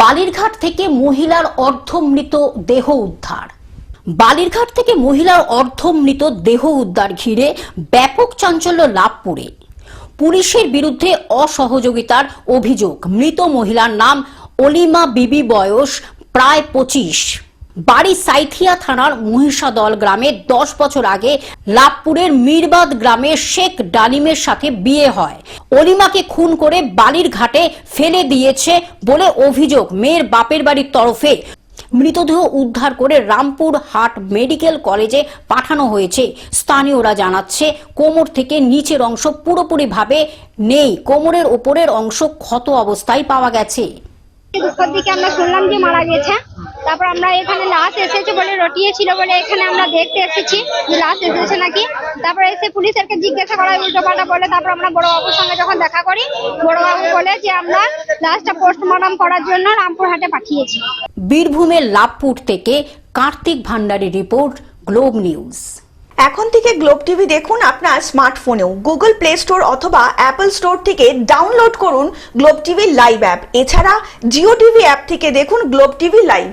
বালিরঘাট থেকে মহিলার অর্ধমৃত দেহ উদ্ধার। বালিরঘাট থেকে মহিলার অর্ধমৃত দেহ উদ্ধার ঘিরে ব্যাপক চাঞ্চল্য লাভপুরে। পুলিশের বিরুদ্ধে অসহযোগিতার অভিযোগ। মৃত মহিলার নাম অলিমা বিবি, বয়স প্রায় 25। বাড়ি সাইথিয়া থানার মহিষাদল গ্রামে। 10 বছর আগে লাভপুরের মিরবাদ গ্রামে শেখ ডালিমের সাথে বিয়ে হয়। অলিমাকে খুন করে বালিরঘাটে ফেলে দিয়েছে বলে অভিযোগ। মেয়ের বাপের বাড়ির তরফে মৃতদেহ উদ্ধার করে রামপুর হাট মেডিকেল কলেজে পাঠানো হয়েছে। স্থানীয়রা জানাচ্ছে, কোমর থেকে নিচের অংশ পুরোপুরিভাবে নেই, কোমরের ওপরের অংশ ক্ষত অবস্থায় পাওয়া গেছে। দুপুর দিকে আমরা শুনলাম যে মারা গেছে। তারপর আমরা এখানে লাশ এসেছে বলে রটিয়েছিল বলে এখানে আমরা দেখতে এসেছি যে লাশ এসেছে নাকি। তারপর এসে পুলিশকে জিজ্ঞাসা করা উল্টো পাল্টা বলে তারপর আমরা বড়বাবুর সঙ্গে যখন দেখা করি, বড়বাবু বলে যে আমরা লাশটা পোস্টমর্টম করার জন্য রামপুর হাটে পাঠিয়েছি। বীরভূমের লাভপুর থেকে Kartik Bhandari report, globe news. এখন থেকে গ্লোব টিভি দেখুন আপনার স্মার্টফোনেও। গুগল প্লে স্টোর অথবা অ্যাপল স্টোর থেকে ডাউনলোড করুন গ্লোব টিভি লাইভ অ্যাপ। এছাড়া জিও টিভি অ্যাপ থেকে দেখুন গ্লোব টিভি লাইভ।